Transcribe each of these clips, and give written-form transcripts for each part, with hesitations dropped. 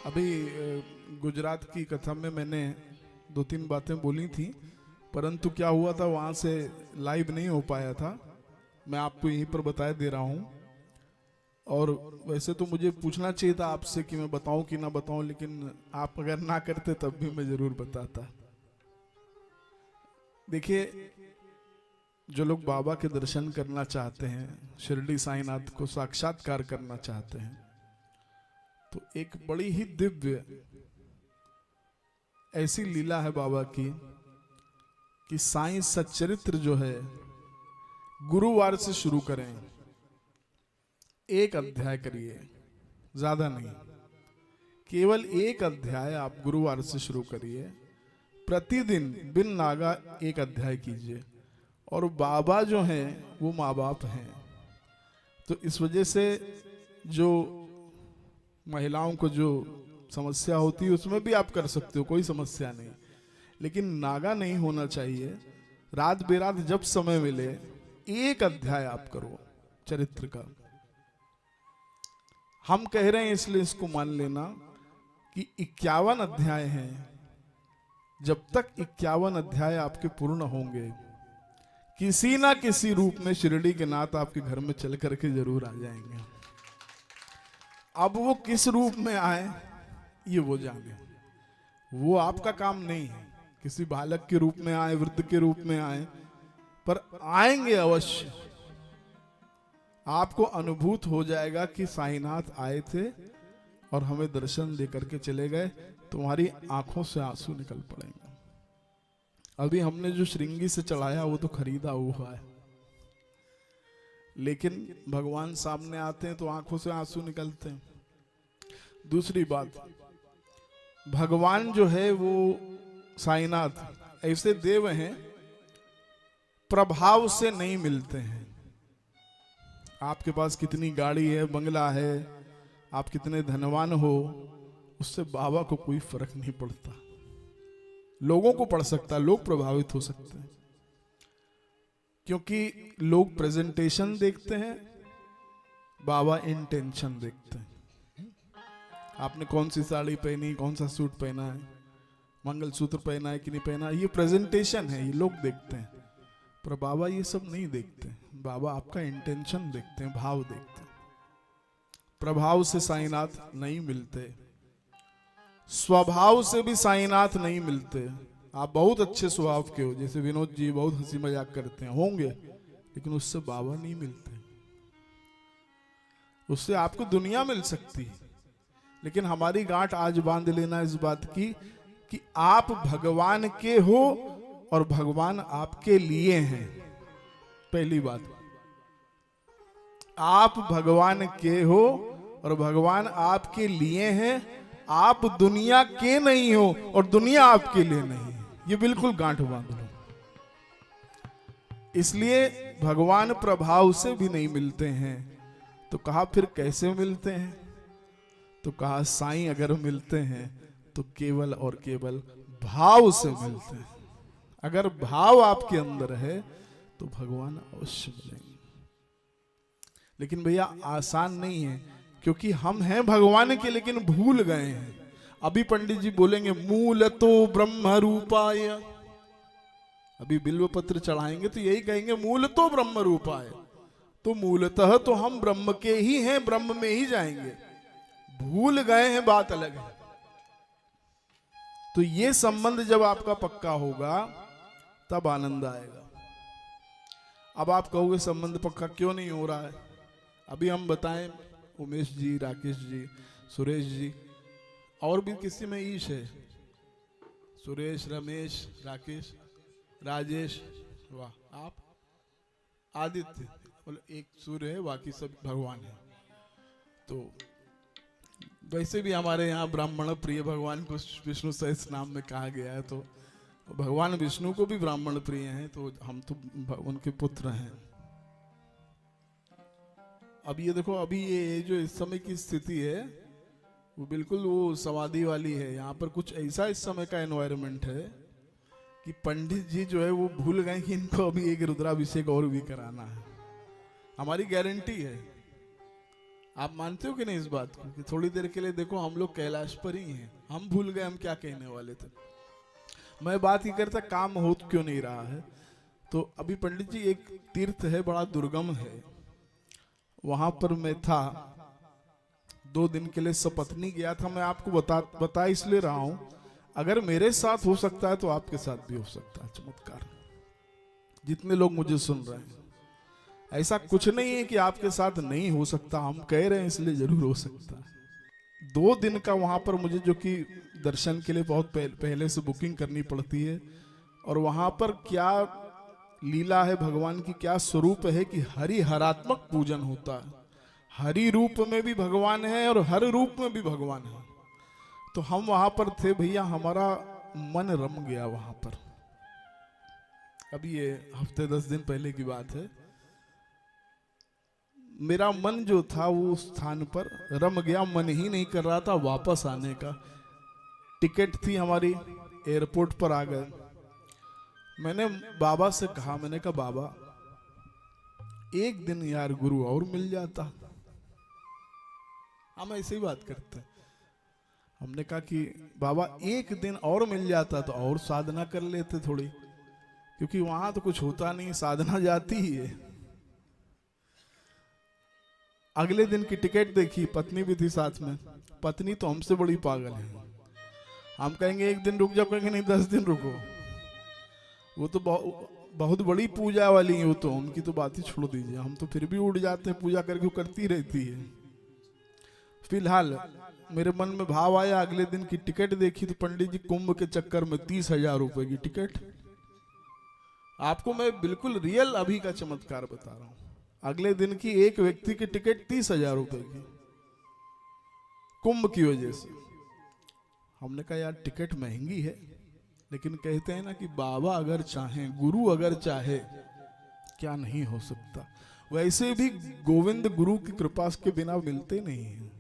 अभी गुजरात की कथा में मैंने दो तीन बातें बोली थी, परंतु क्या हुआ था वहाँ से लाइव नहीं हो पाया था। मैं आपको यहीं पर बताया दे रहा हूँ। और वैसे तो मुझे पूछना चाहिए था आपसे कि मैं बताऊं कि ना बताऊं, लेकिन आप अगर ना करते तब भी मैं जरूर बताता। देखिए, जो लोग बाबा के दर्शन करना चाहते हैं, शिरडी साईनाथ को साक्षात्कार करना चाहते हैं, तो एक बड़ी ही दिव्य ऐसी लीला है बाबा की कि साईं सच्चरित्र जो है गुरुवार से शुरू करें। एक अध्याय करिए, ज्यादा नहीं, केवल एक अध्याय आप गुरुवार से शुरू करिए। प्रतिदिन बिन नागा एक अध्याय कीजिए। और बाबा जो हैं वो माँ बाप हैं, तो इस वजह से जो महिलाओं को जो समस्या होती है उसमें भी आप कर सकते हो, कोई समस्या नहीं, लेकिन नागा नहीं होना चाहिए। रात बेरात जब समय मिले एक अध्याय आप करो चरित्र का। हम कह रहे हैं इसलिए इसको मान लेना कि 51 अध्याय हैं। जब तक 51 अध्याय आपके पूर्ण होंगे, किसी ना किसी रूप में शिरडी के नाथ आपके घर में चल करके जरूर आ जाएंगे। अब वो किस रूप में आए ये वो जाने, वो आपका काम नहीं है। किसी बालक के रूप में आए, वृद्ध के रूप में आए, पर आएंगे अवश्य। आपको अनुभूत हो जाएगा कि साईनाथ आए थे और हमें दर्शन दे करके चले गए। तुम्हारी आंखों से आंसू निकल पड़ेंगे। अभी हमने जो श्रृंगी से चढ़ाया वो तो खरीदा हुआ है, लेकिन भगवान सामने आते हैं तो आंखों से आंसू निकलते हैं। दूसरी बात, भगवान जो है वो साईनाथ ऐसे देव हैं, प्रभाव से नहीं मिलते हैं। आपके पास कितनी गाड़ी है, बंगला है, आप कितने धनवान हो, उससे बाबा को कोई फर्क नहीं पड़ता। लोगों को पड़ सकता है, लोग प्रभावित हो सकते हैं, क्योंकि लोग प्रेजेंटेशन देखते हैं, बाबा इंटेंशन देखते हैं। आपने कौन सी साड़ी पहनी, कौन सा सूट पहना है, मंगलसूत्र पहना है कि नहीं पहना, ये प्रेजेंटेशन है, ये लोग देखते हैं। पर बाबा ये सब नहीं देखते। बाबा आपका इंटेंशन देखते हैं, भाव देखते हैं। प्रभाव से साईनाथ नहीं मिलते, स्वभाव से भी साईनाथ नहीं मिलते। आप बहुत अच्छे स्वभाव के हो, जैसे विनोद जी बहुत हंसी मजाक करते हैं, होंगे, लेकिन उससे बाबा नहीं मिलते। उससे आपको दुनिया मिल सकती है, लेकिन हमारी गांठ आज बांध लेना इस बात की कि आप भगवान के हो और भगवान आपके लिए हैं। पहली बात, आप भगवान के हो और भगवान आपके लिए हैं। आप दुनिया के नहीं हो और दुनिया आपके लिए नहीं है। ये बिल्कुल गांठ बांध लो। इसलिए भगवान प्रभाव से भी नहीं मिलते हैं। तो कहा फिर कैसे मिलते हैं? तो कहा साईं अगर मिलते हैं तो केवल और केवल भाव से मिलते हैं। अगर भाव आपके अंदर है तो भगवान अवश्य मिलेंगे। लेकिन भैया आसान नहीं है, क्योंकि हम हैं भगवान के लेकिन भूल गए हैं। अभी पंडित जी बोलेंगे मूल तो ब्रह्म रूपाय, अभी बिल्व पत्र चढ़ाएंगे तो यही कहेंगे मूल तो ब्रह्म रूपाय। तो मूलतः तो हम ब्रह्म के ही हैं, ब्रह्म में ही जाएंगे। भूल गए हैं, बात अलग है। तो ये संबंध जब आपका पक्का होगा तब आनंद आएगा। अब आप कहोगे संबंध पक्का क्यों नहीं हो रहा है? अभी हम बताएं, उमेश जी, राकेश जी, सुरेश जी, और भी किसी में ईश है? सुरेश, रमेश, राकेश, राजेश, वाह, आप आदित्य, बोले एक सूर्य है, बाकी सब भगवान है। तो वैसे भी हमारे यहाँ ब्राह्मण प्रिय भगवान को विष्णु सहस्त्र नाम में कहा गया है, तो भगवान विष्णु को भी ब्राह्मण प्रिय हैं, तो हम तो उनके पुत्र हैं। अब ये देखो, अभी ये जो इस समय की स्थिति है वो बिल्कुल वो समाधि वाली है। यहाँ पर कुछ ऐसा इस समय का एनवायरनमेंट है कि पंडित जी जो है वो भूल गए कि इनको अभी एक रुद्राभिषेक और भी कराना है। हमारी गारंटी है, आप मानते हो कि नहीं इस बात को कि थोड़ी देर के लिए देखो हम लोग कैलाश पर ही हैं, हम भूल गए हम क्या कहने वाले थे। मैं बात ही करता काम हो क्यों नहीं रहा है। तो अभी पंडित जी एक तीर्थ है बड़ा दुर्गम है, वहां पर मैं था 2 दिन के लिए सपत्नी गया था। मैं आपको बता इसलिए रहा हूं, अगर मेरे साथ हो सकता है तो आपके साथ भी हो सकता है चमत्कार। जितने लोग मुझे सुन रहे हैं, ऐसा कुछ नहीं है कि आपके साथ नहीं हो सकता, हम कह रहे हैं इसलिए जरूर हो सकता है। 2 दिन का वहां पर मुझे जो कि दर्शन के लिए बहुत पहले से बुकिंग करनी पड़ती है, और वहां पर क्या लीला है भगवान की, क्या स्वरूप है कि हरि हरात्मक पूजन होता है। हरि रूप में भी भगवान है और हर रूप में भी भगवान है। तो हम वहां पर थे भैया, हमारा मन रम गया वहां पर। अभी ये हफ्ते 10 दिन पहले की बात है। मेरा मन जो था वो उस स्थान पर रम गया, मन ही नहीं कर रहा था वापस आने का। टिकट थी हमारी, एयरपोर्ट पर आ गए। मैंने बाबा से कहा, मैंने कहा बाबा एक दिन यार गुरु और मिल जाता। हम ऐसे ही बात करते हैं। हमने कहा कि बाबा एक दिन और मिल जाता तो और साधना कर लेते थोड़ी, क्योंकि वहां तो कुछ होता नहीं, साधना जाती ही है। अगले दिन की टिकट देखी, पत्नी भी थी साथ में। पत्नी तो हमसे बड़ी पागल है। हम कहेंगे एक दिन रुक जाओ, कहेंगे नहीं 10 दिन रुको। वो तो बहुत बड़ी पूजा वाली है, वो तो उनकी तो बात ही छोड़ दीजिए। हम तो फिर भी उठ जाते हैं, पूजा करके करती रहती है। फिलहाल मेरे मन में भाव आया, अगले दिन की टिकट देखी तो पंडित जी कुंभ के चक्कर में 30,000 रुपए की टिकट। आपको मैं बिल्कुल रियल अभी का चमत्कार बता रहा हूं। अगले दिन की एक व्यक्ति की टिकट 30,000 रुपए की, कुंभ की वजह से। हमने कहा यार टिकट महंगी है, लेकिन कहते हैं ना कि बाबा अगर चाहें, गुरु अगर चाहे, क्या नहीं हो सकता। वैसे भी गोविंद गुरु की कृपा के बिना मिलते नहीं हैं।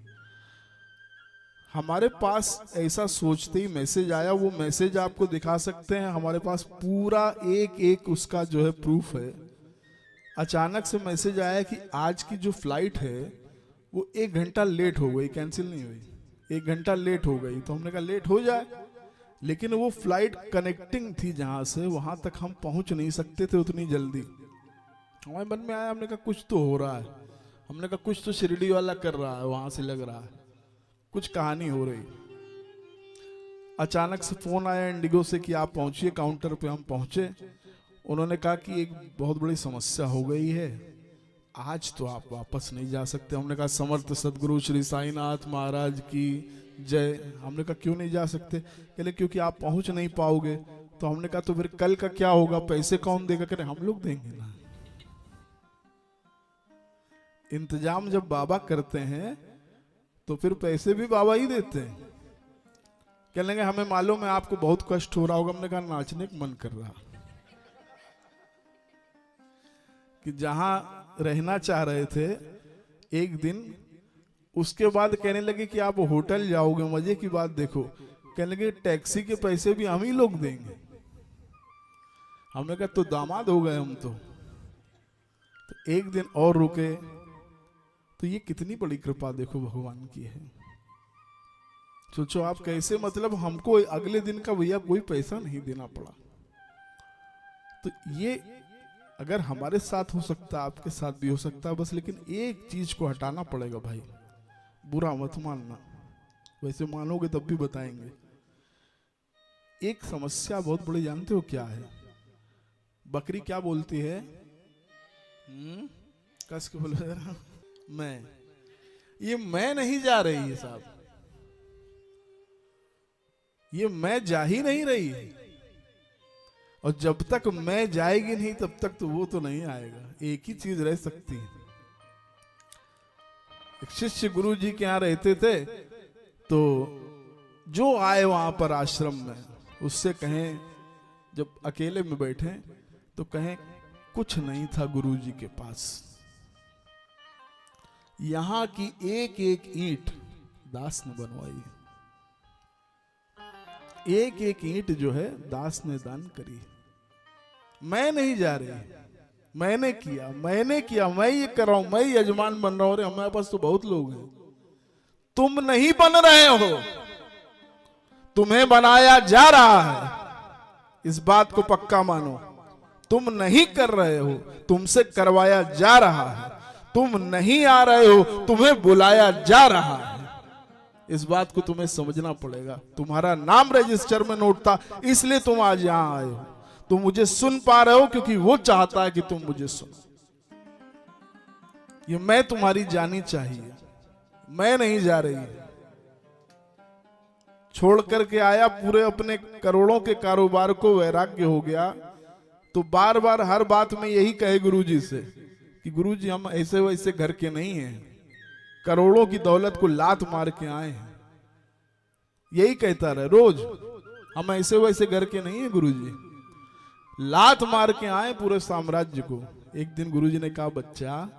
हमारे पास ऐसा सोचते ही मैसेज आया, वो मैसेज आपको दिखा सकते हैं। हमारे पास पूरा एक एक उसका जो है प्रूफ है। अचानक से मैसेज आया कि आज की जो फ्लाइट है वो 1 घंटा लेट हो गई, कैंसिल नहीं हुई, 1 घंटा लेट हो गई। तो हमने कहा लेट हो जाए, लेकिन वो फ्लाइट कनेक्टिंग थी, जहां से वहां तक हम पहुंच नहीं सकते थे उतनी जल्दी। हमारे मन में आया, हमने कहा कुछ तो हो रहा है। हमने कहा कुछ तो शिरडी वाला कर रहा है, वहां से लग रहा है कुछ कहानी हो रही। अचानक से फोन आया इंडिगो से कि आप पहुंचिए काउंटर पे। हम पहुंचे, उन्होंने कहा कि एक बहुत बड़ी समस्या हो गई है, आज तो आप वापस नहीं जा सकते। हमने कहा समर्थ सदगुरु श्री साईनाथ महाराज की जय। हमने कहा क्यों नहीं जा सकते? कहले क्योंकि आप पहुंच नहीं पाओगे। तो हमने कहा तो फिर कल का क्या होगा, पैसे कौन देगा? कह रहे हम लोग देंगे ना। इंतजाम जब बाबा करते हैं तो फिर पैसे भी बाबा ही देते हैं। कह लेंगे हमें मालूम है आपको बहुत कष्ट हो रहा होगा। हमने कहा नाचने का मन कर रहा, कि जहां रहना चाह रहे थे एक दिन, उसके बाद कहने लगे कि आप होटल जाओगे। मजे की बात देखो, कहने लगे टैक्सी के पैसे भी हम ही लोग देंगे। हमने कहा तो दामाद हो गए हम तो एक दिन और रुके। तो ये कितनी बड़ी कृपा देखो भगवान की है। सोचो आप कैसे, मतलब हमको अगले दिन का भैया कोई पैसा नहीं देना पड़ा। तो ये अगर हमारे साथ हो सकता, आपके साथ भी हो सकता है बस। लेकिन एक चीज को हटाना पड़ेगा भाई, बुरा मत मानना, वैसे मानोगे तब भी बताएंगे। एक समस्या बहुत बड़ी, जानते हो क्या है? बकरी क्या बोलती है? कस के बोलो जरा। ये मैं नहीं जा रही है साहब, ये मैं जा ही नहीं रही है। और जब तक मैं जाएगी नहीं तब तक तो वो तो नहीं आएगा। एक ही चीज रह सकती है। एक शिष्य गुरु जी के यहाँ रहते थे, तो जो आए वहां पर आश्रम में, उससे कहें, जब अकेले में बैठे तो कहें कुछ नहीं था गुरु जी के पास। यहां की एक एक ईंट दास ने बनवाई, एक एक ईंट जो है दास ने दान करी। मैं नहीं जा रही, मैंने किया, मैं ये कर रहा हूं, मैं यजमान बन रहा हूं। अरे हमारे पास तो बहुत लोग हैं। तुम नहीं बन रहे हो, तुम्हें बनाया जा रहा है, इस बात को पक्का मानो। तुम नहीं कर रहे हो, तुमसे करवाया जा रहा है। तुम नहीं आ रहे हो, तुम्हें बुलाया जा रहा है। इस बात को तुम्हें समझना पड़ेगा। तुम्हारा नाम रजिस्टर में नोट था, इसलिए तुम आज यहां आए हो। तुम मुझे सुन पा रहे हो क्योंकि वो चाहता है कि तुम मुझे सुनो। ये मैं तुम्हारी जानी चाहिए, मैं नहीं जा रही। छोड़ करके आया पूरे अपने करोड़ों के कारोबार को, वैराग्य हो गया। तो बार बार हर बात में यही कहे गुरुजी से कि गुरुजी हम ऐसे वैसे घर के नहीं हैं, करोड़ों की दौलत को लात मार के आए हैं। यही कहता रहे रोज, हम ऐसे वैसे घर के नहीं हैं गुरुजी, लात मार के आए पूरे साम्राज्य को। एक दिन गुरुजी ने कहा, बच्चा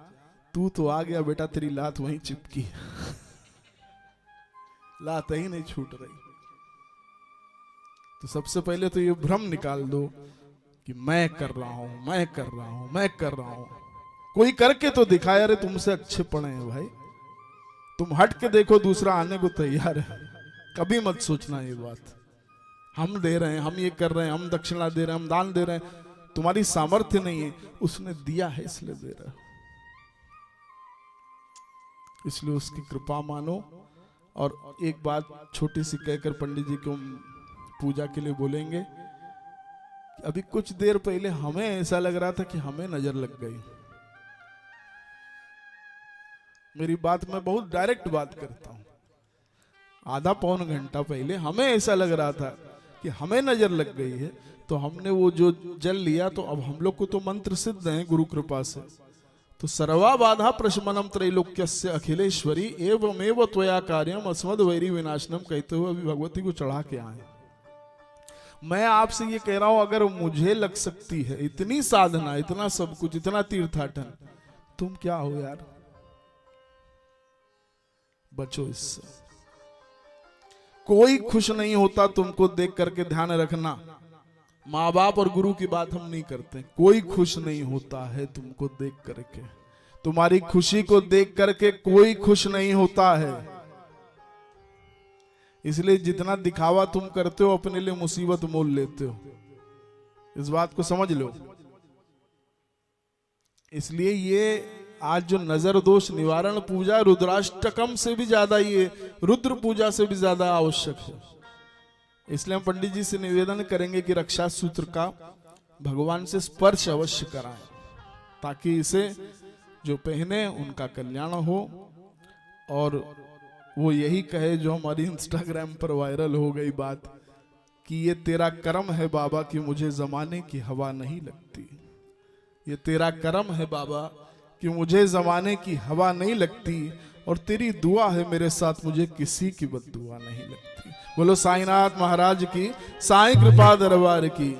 तू तो आ गया बेटा, तेरी लात वहीं चिपकी लात ही नहीं छूट रही। तो सबसे पहले तो ये भ्रम निकाल दो कि मैं कर रहा हूं, मैं कर रहा हूं, मैं कर रहा हूं। कोई करके तो दिखाए, अरे तुमसे अच्छे पड़े हैं भाई, तुम हट के देखो, दूसरा आने को तैयार है। कभी मत सोचना ये बात, हम दे रहे हैं, हम ये कर रहे हैं, हम दक्षिणा दे रहे हैं, हम दान दे रहे हैं। तुम्हारी सामर्थ्य नहीं है, उसने दिया है इसलिए दे रहे हो। इसलिए उसकी कृपा मानो। और एक बात छोटी सी कहकर पंडित जी को पूजा के लिए बोलेंगे। अभी कुछ देर पहले हमें ऐसा लग रहा था कि हमें नजर लग गई। मेरी बात, मैं बहुत डायरेक्ट बात करता हूं। आधा पौन घंटा पहले हमें ऐसा लग रहा था कि हमें नजर लग गई है। तो हमने वो जो जल लिया, तो अब हम लोग को तो मंत्र सिद्ध है गुरु कृपा से। तो सर्वा बाधा प्रशमनम त्रैलोक्यस्य अखिलेश्वरी एवमेव त्वया कार्यम अस्मद वैरी विनाशनम कहते हुए अभी भगवती को चढ़ा के आए। मैं आपसे ये कह रहा हूं, अगर मुझे लग सकती है इतनी साधना, इतना सब कुछ, इतना तीर्थाटन, तुम क्या हो यार। बचो इससे। कोई खुश नहीं होता तुमको देख करके, ध्यान रखना। माँ बाप और गुरु की बात हम नहीं करते। कोई खुश नहीं होता है तुमको देख करके, तुम्हारी खुशी को देख करके कोई खुश नहीं होता है। इसलिए जितना दिखावा तुम करते हो, अपने लिए मुसीबत मोल लेते हो। इस बात को समझ लो। इसलिए ये आज जो नजर दोष निवारण पूजा रुद्राष्टकम से भी ज्यादा, ये रुद्र पूजा से भी ज्यादा आवश्यक है। इसलिए हम पंडित जी से निवेदन करेंगे कि रक्षा सूत्र का भगवान से स्पर्श अवश्य कराएं, ताकि इसे जो पहने उनका कल्याण हो। और वो यही कहे जो हमारी इंस्टाग्राम पर वायरल हो गई बात कि ये तेरा कर्म है बाबा कि मुझे जमाने की हवा नहीं लगती। ये तेरा कर्म है बाबा कि मुझे जमाने की हवा नहीं लगती, और तेरी दुआ है मेरे साथ, मुझे किसी की बद्दुआ नहीं लगती। बोलो साईनाथ महाराज की, साईं कृपा दरबार की।